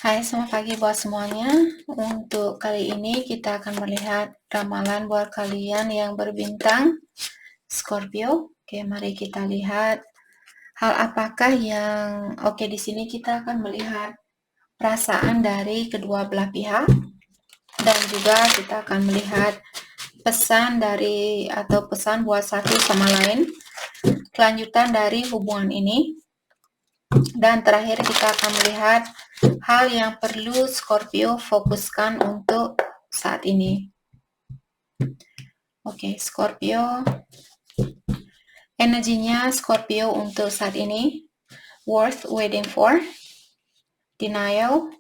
Hai, selamat pagi buat semuanya. Untuk kali ini kita akan melihat ramalan buat kalian yang berbintang Scorpio. Oke, mari kita lihat hal apakah yang di sini kita akan melihat perasaan dari kedua belah pihak dan juga kita akan melihat pesan dari atau pesan buat satu sama lain, kelanjutan dari hubungan ini. Dan terakhir kita akan melihat hal yang perlu Scorpio fokuskan untuk saat ini. Oke, Scorpio. Energinya Scorpio untuk saat ini. Worth waiting for. Denial.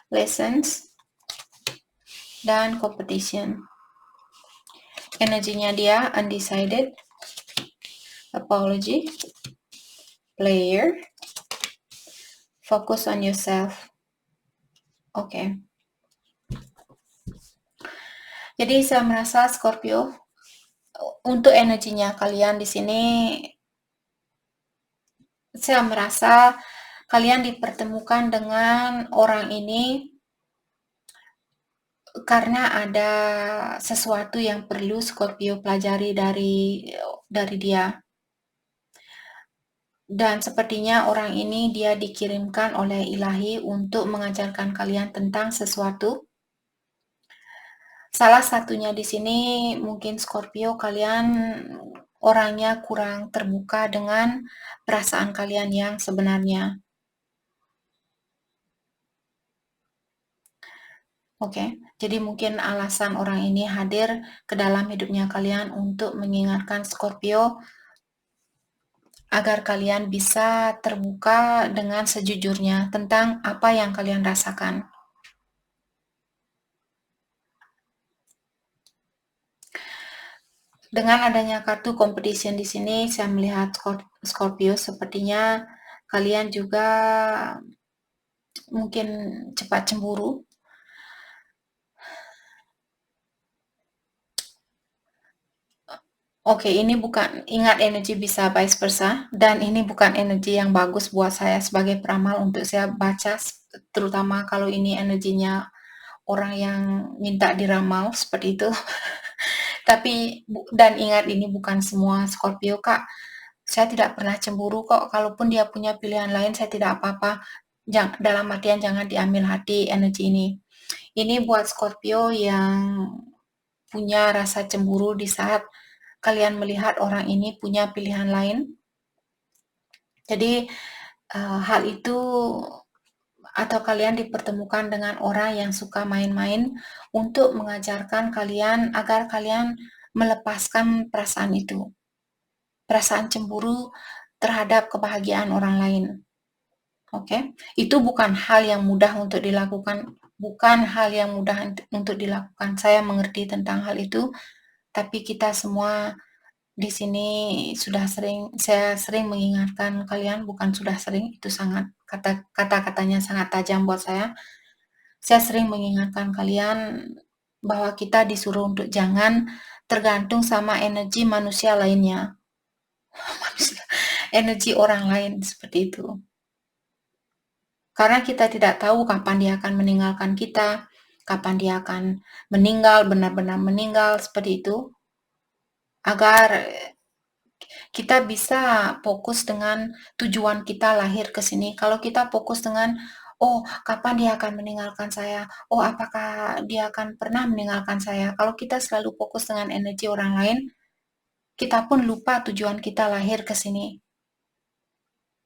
Lessons. Dan competition. Energinya dia undecided. Apology. Player. Focus on yourself. Oke. Jadi saya merasa Scorpio untuk energinya kalian di sini, saya merasa kalian dipertemukan dengan orang ini karena ada sesuatu yang perlu Scorpio pelajari dari dia. Dan sepertinya orang ini dia dikirimkan oleh Ilahi untuk mengajarkan kalian tentang sesuatu. Salah satunya di sini mungkin Scorpio kalian orangnya kurang terbuka dengan perasaan kalian yang sebenarnya. Oke, jadi mungkin alasan orang ini hadir ke dalam hidupnya kalian untuk mengingatkan Scorpio agar kalian bisa terbuka dengan sejujurnya tentang apa yang kalian rasakan. Dengan adanya kartu competition di sini, saya melihat Scorpio sepertinya kalian juga mungkin cepat cemburu. Oke, ini bukan, ingat energi bisa vice versa, dan ini bukan energi yang bagus buat saya sebagai peramal untuk saya baca, terutama kalau ini energinya orang yang minta diramal seperti itu. Tapi, dan ingat ini bukan semua Scorpio, Kak. Saya tidak pernah cemburu kok, kalaupun dia punya pilihan lain, saya tidak apa-apa. Dalam artian jangan diambil hati energi ini. Ini buat Scorpio yang punya rasa cemburu di saat kalian melihat orang ini punya pilihan lain. Jadi hal itu atau kalian dipertemukan dengan orang yang suka main-main untuk mengajarkan kalian agar kalian melepaskan perasaan itu. Perasaan cemburu terhadap kebahagiaan orang lain. Oke, itu bukan hal yang mudah untuk dilakukan, bukan hal yang mudah untuk dilakukan. Saya mengerti tentang hal itu, tapi kita semua di sini saya sering mengingatkan kalian, bukan sudah sering, itu sangat kata-katanya sangat tajam buat saya. Saya sering mengingatkan kalian bahwa kita disuruh untuk jangan tergantung sama energi manusia lainnya. Energi orang lain seperti itu. Karena kita tidak tahu kapan dia akan meninggalkan kita, kapan dia akan meninggal, benar-benar meninggal, seperti itu. Agar kita bisa fokus dengan tujuan kita lahir ke sini. Kalau kita fokus dengan, oh kapan dia akan meninggalkan saya, oh apakah dia akan pernah meninggalkan saya. Kalau kita selalu fokus dengan energi orang lain, kita pun lupa tujuan kita lahir ke sini.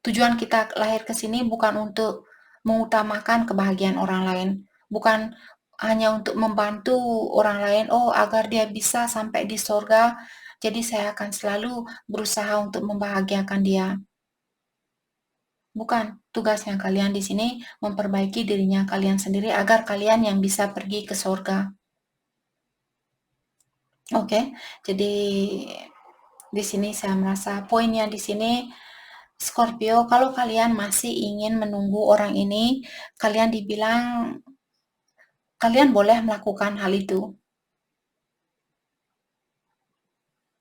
Tujuan kita lahir ke sini bukan untuk mengutamakan kebahagiaan orang lain, bukan hanya untuk membantu orang lain, oh agar dia bisa sampai di surga, jadi saya akan selalu berusaha untuk membahagiakan dia. Bukan, tugasnya kalian di sini memperbaiki dirinya kalian sendiri agar kalian yang bisa pergi ke surga. Oke, jadi di sini saya merasa poinnya di sini Scorpio, kalau kalian masih ingin menunggu orang ini, kalian dibilang kalian boleh melakukan hal itu.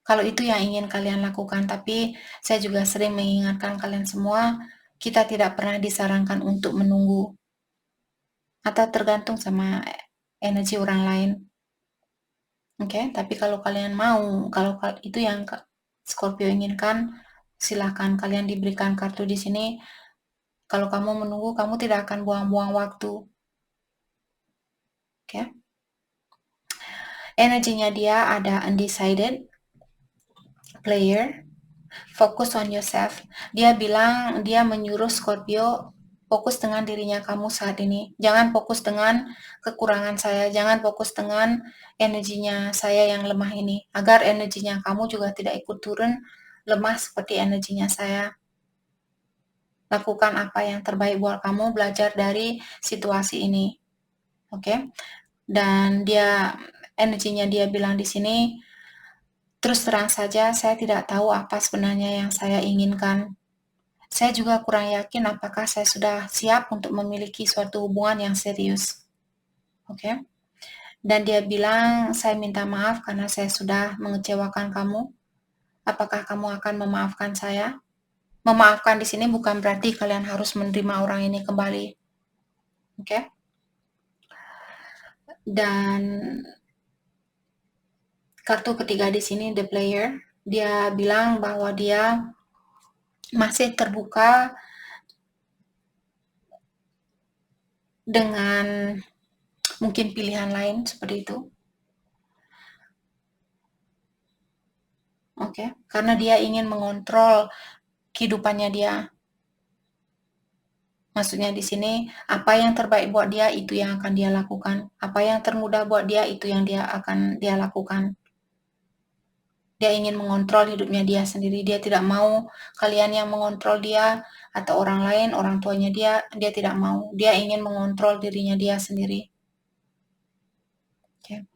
Kalau itu yang ingin kalian lakukan, tapi saya juga sering mengingatkan kalian semua, kita tidak pernah disarankan untuk menunggu atau tergantung sama energi orang lain. Oke, tapi kalau kalian mau, kalau itu yang Scorpio inginkan, silakan kalian diberikan kartu di sini. Kalau kamu menunggu, kamu tidak akan buang-buang waktu. Oke. Energinya dia ada undecided, player, focus on yourself. Dia bilang, dia menyuruh Scorpio fokus dengan dirinya kamu saat ini. Jangan fokus dengan kekurangan saya, jangan fokus dengan energinya saya yang lemah ini. Agar energinya kamu juga tidak ikut turun lemah seperti energinya saya. Lakukan apa yang terbaik buat kamu, belajar dari situasi ini. Oke? Dan dia, energinya dia bilang di sini, terus terang saja, saya tidak tahu apa sebenarnya yang saya inginkan. Saya juga kurang yakin apakah saya sudah siap untuk memiliki suatu hubungan yang serius. Oke? Dan dia bilang, saya minta maaf karena saya sudah mengecewakan kamu. Apakah kamu akan memaafkan saya? Memaafkan di sini bukan berarti kalian harus menerima orang ini kembali. Oke? Dan kartu ketiga di sini, the player, dia bilang bahwa dia masih terbuka dengan mungkin pilihan lain seperti itu. Oke, karena dia ingin mengontrol kehidupannya dia. Maksudnya di sini, apa yang terbaik buat dia itu yang akan dia lakukan. Apa yang termudah buat dia itu yang dia lakukan. Dia ingin mengontrol hidupnya dia sendiri. Dia tidak mau kalian yang mengontrol dia atau orang lain, orang tuanya dia tidak mau. Dia ingin mengontrol dirinya dia sendiri. Oke.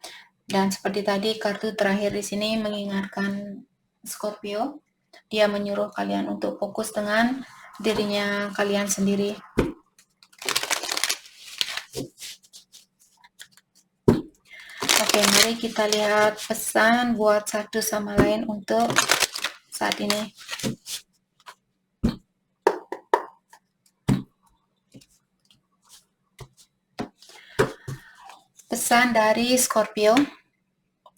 Dan seperti tadi, kartu terakhir di sini mengingatkan Scorpio. Dia menyuruh kalian untuk fokus dengan dirinya kalian sendiri. Oke, mari kita lihat pesan buat satu sama lain untuk saat ini. Pesan dari Scorpio.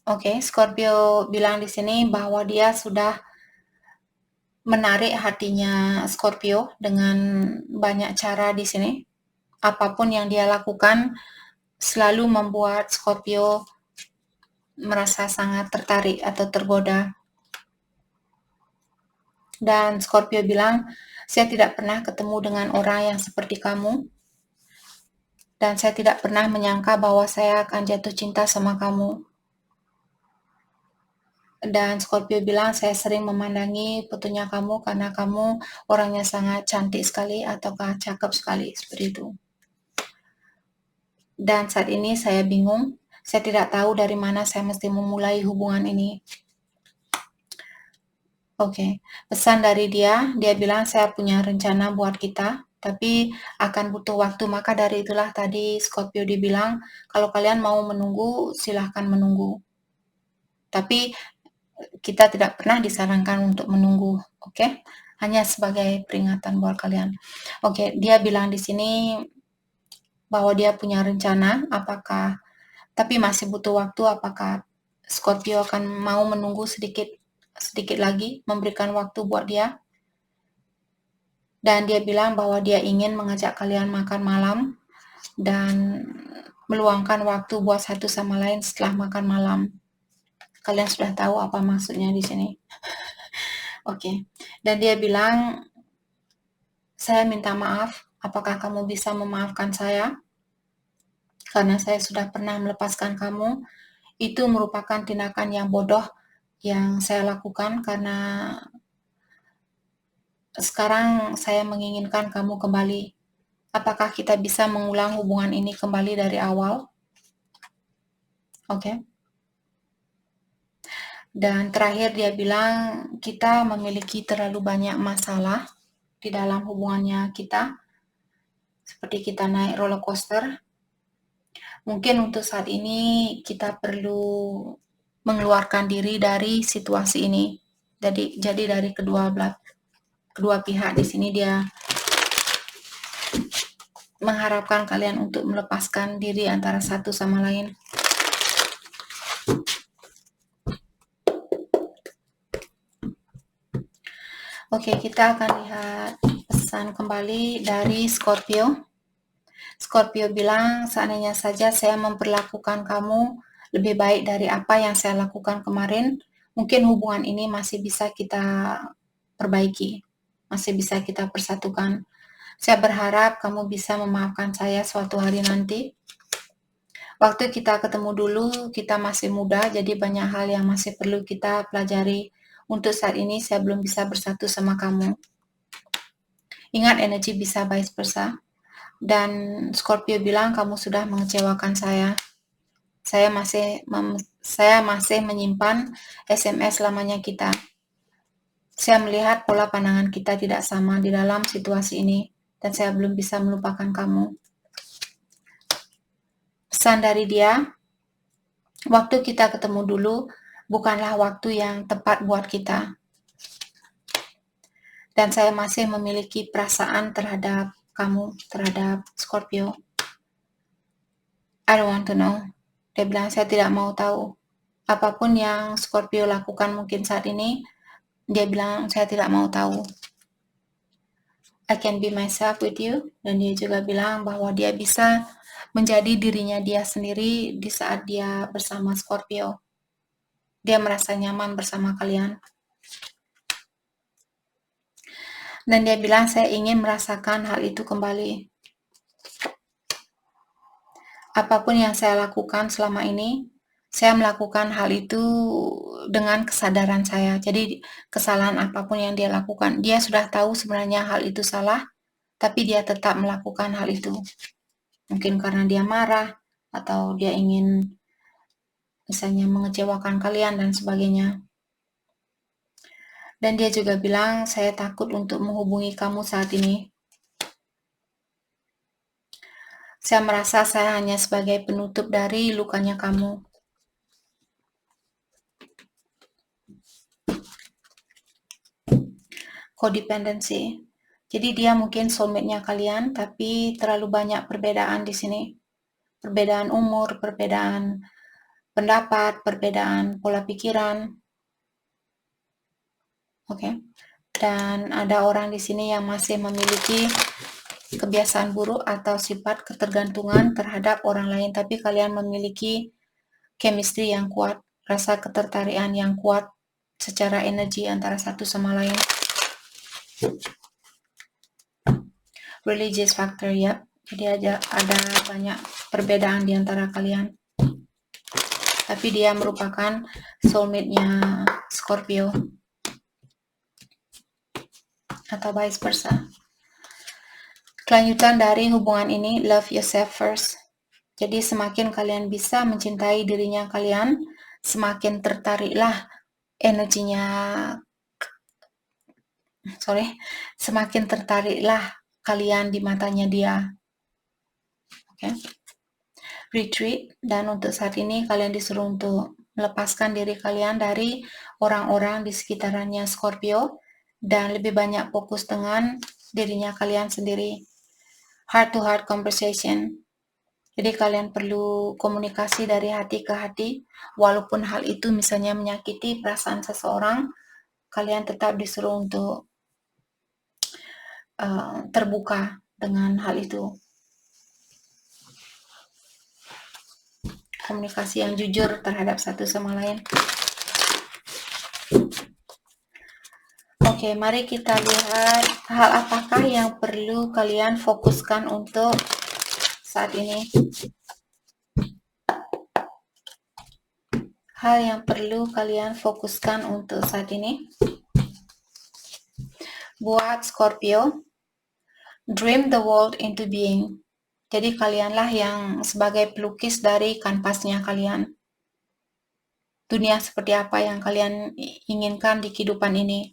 Oke, Scorpio bilang di sini bahwa dia sudah menarik hatinya Scorpio dengan banyak cara di sini. Apapun yang dia lakukan selalu membuat Scorpio merasa sangat tertarik atau tergoda. Dan Scorpio bilang, saya tidak pernah ketemu dengan orang yang seperti kamu. Dan saya tidak pernah menyangka bahwa saya akan jatuh cinta sama kamu. Dan Scorpio bilang, saya sering memandangi fotonya kamu karena kamu orangnya sangat cantik sekali ataukah cakep sekali, seperti itu. Dan saat ini saya bingung, saya tidak tahu dari mana saya mesti memulai hubungan ini. Oke, pesan dari dia bilang saya punya rencana buat kita, tapi akan butuh waktu. Maka dari itulah tadi Scorpio dibilang, kalau kalian mau menunggu, silahkan menunggu. Tapi kita tidak pernah disarankan untuk menunggu, oke? Hanya sebagai peringatan buat kalian. Oke, dia bilang di sini bahwa dia punya rencana, tapi masih butuh waktu, apakah Scorpio akan mau menunggu sedikit lagi, memberikan waktu buat dia. Dan dia bilang bahwa dia ingin mengajak kalian makan malam dan meluangkan waktu buat satu sama lain setelah makan malam. Kalian sudah tahu apa maksudnya di sini. Oke. Dan dia bilang, saya minta maaf, apakah kamu bisa memaafkan saya? Karena saya sudah pernah melepaskan kamu. Itu merupakan tindakan yang bodoh yang saya lakukan karena sekarang saya menginginkan kamu kembali. Apakah kita bisa mengulang hubungan ini kembali dari awal? Oke. Dan terakhir dia bilang, kita memiliki terlalu banyak masalah di dalam hubungannya kita. Seperti kita naik roller coaster. Mungkin untuk saat ini kita perlu mengeluarkan diri dari situasi ini. Jadi dari kedua pihak di sini dia mengharapkan kalian untuk melepaskan diri antara satu sama lain. Oke, kita akan lihat pesan kembali dari Scorpio. Scorpio bilang, seandainya saja saya memperlakukan kamu lebih baik dari apa yang saya lakukan kemarin, mungkin hubungan ini masih bisa kita perbaiki, masih bisa kita persatukan. Saya berharap kamu bisa memaafkan saya suatu hari nanti. Waktu kita ketemu dulu, kita masih muda, jadi banyak hal yang masih perlu kita pelajari. Untuk saat ini, saya belum bisa bersatu sama kamu. Ingat, energi bisa vice versa. Dan Scorpio bilang, kamu sudah mengecewakan saya. Saya masih menyimpan SMS lamanya kita. Saya melihat pola pandangan kita tidak sama di dalam situasi ini, dan saya belum bisa melupakan kamu. Pesan dari dia, waktu kita ketemu dulu bukanlah waktu yang tepat buat kita. Dan saya masih memiliki perasaan terhadap kamu, terhadap Scorpio. I don't want to know. Dia bilang, saya tidak mau tahu. Apapun yang Scorpio lakukan mungkin saat ini, dia bilang, saya tidak mau tahu. I can be myself with you. Dan dia juga bilang bahwa dia bisa menjadi dirinya dia sendiri di saat dia bersama Scorpio. Dia merasa nyaman bersama kalian. Dan dia bilang, saya ingin merasakan hal itu kembali. Apapun yang saya lakukan selama ini, saya melakukan hal itu dengan kesadaran saya. Jadi kesalahan apapun yang dia lakukan, dia sudah tahu sebenarnya hal itu salah, tapi dia tetap melakukan hal itu. Mungkin karena dia marah, atau dia ingin misalnya mengecewakan kalian dan sebagainya. Dan dia juga bilang, saya takut untuk menghubungi kamu saat ini. Saya merasa saya hanya sebagai penutup dari lukanya kamu. Codependency. Jadi dia mungkin soulmate-nya kalian, tapi terlalu banyak perbedaan di sini. Perbedaan umur, perbedaan pendapat, perbedaan pola pikiran. Oke. Dan ada orang di sini yang masih memiliki kebiasaan buruk atau sifat ketergantungan terhadap orang lain, tapi kalian memiliki chemistry yang kuat, rasa ketertarikan yang kuat secara energi antara satu sama lain. Religious factor, ya. Jadi ada banyak perbedaan di antara kalian. Tapi dia merupakan soulmate-nya Scorpio. Atau vice versa. Kelanjutan dari hubungan ini, love yourself first. Jadi semakin kalian bisa mencintai dirinya kalian, semakin tertariklah energinya, semakin tertariklah kalian di matanya dia. Oke. Retreat, dan untuk saat ini kalian disuruh untuk melepaskan diri kalian dari orang-orang di sekitarannya Scorpio dan lebih banyak fokus dengan dirinya kalian sendiri. Heart to heart conversation. Jadi kalian perlu komunikasi dari hati ke hati, walaupun hal itu misalnya menyakiti perasaan seseorang, kalian tetap disuruh untuk terbuka dengan hal itu. Komunikasi yang jujur terhadap satu sama lain. Oke, mari kita lihat hal apakah yang perlu kalian fokuskan untuk saat ini. Hal yang perlu kalian fokuskan untuk saat ini. Buat Scorpio, dream the world into being. Jadi kalianlah yang sebagai pelukis dari kanvasnya kalian. Dunia seperti apa yang kalian inginkan di kehidupan ini.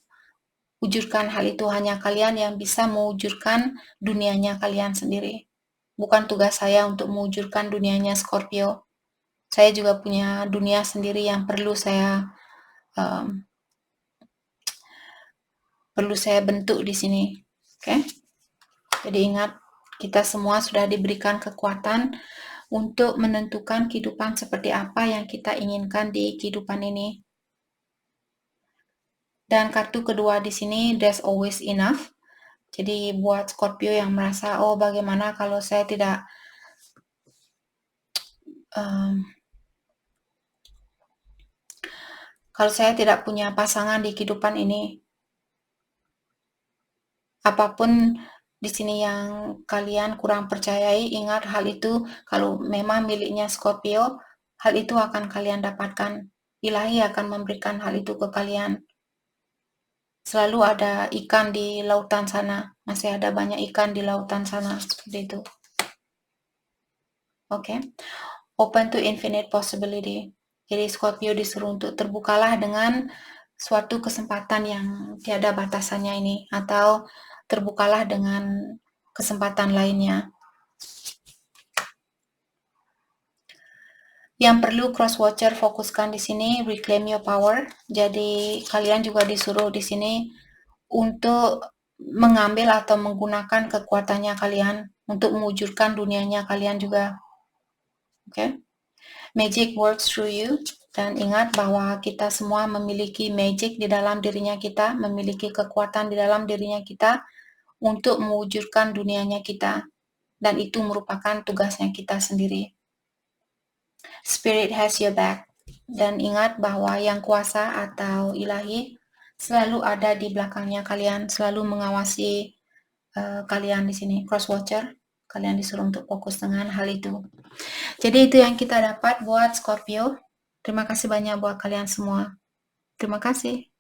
Wujudkan hal itu, hanya kalian yang bisa mewujudkan dunianya kalian sendiri. Bukan tugas saya untuk mewujudkan dunianya Scorpio. Saya juga punya dunia sendiri yang perlu saya bentuk di sini. Oke? Jadi ingat, Kita semua sudah diberikan kekuatan untuk menentukan kehidupan seperti apa yang kita inginkan di kehidupan ini. Dan kartu kedua di sini, there's always enough. Jadi buat Scorpio yang merasa, oh bagaimana kalau saya tidak punya pasangan di kehidupan ini. Apapun di sini yang kalian kurang percayai, ingat hal itu kalau memang miliknya Scorpio, hal itu akan kalian dapatkan. Ilahi akan memberikan hal itu ke kalian. Selalu ada ikan di lautan sana. Masih ada banyak ikan di lautan sana. Seperti itu. Oke. Open to infinite possibility. Jadi Scorpio disuruh untuk terbukalah dengan suatu kesempatan yang tiada batasannya ini. Atau terbukalah dengan kesempatan lainnya. Yang perlu cross watcher fokuskan di sini, reclaim your power. Jadi kalian juga disuruh di sini untuk mengambil atau menggunakan kekuatannya kalian untuk mewujudkan dunianya kalian juga. Oke. Magic works through you. Dan ingat bahwa kita semua memiliki magic di dalam dirinya kita, memiliki kekuatan di dalam dirinya kita untuk mewujudkan dunianya kita. Dan itu merupakan tugasnya kita sendiri. Spirit has your back. Dan ingat bahwa yang kuasa atau ilahi selalu ada di belakangnya kalian, selalu mengawasi kalian di sini. Cross watcher, kalian disuruh untuk fokus dengan hal itu. Jadi itu yang kita dapat buat Scorpio. Terima kasih banyak buat kalian semua. Terima kasih.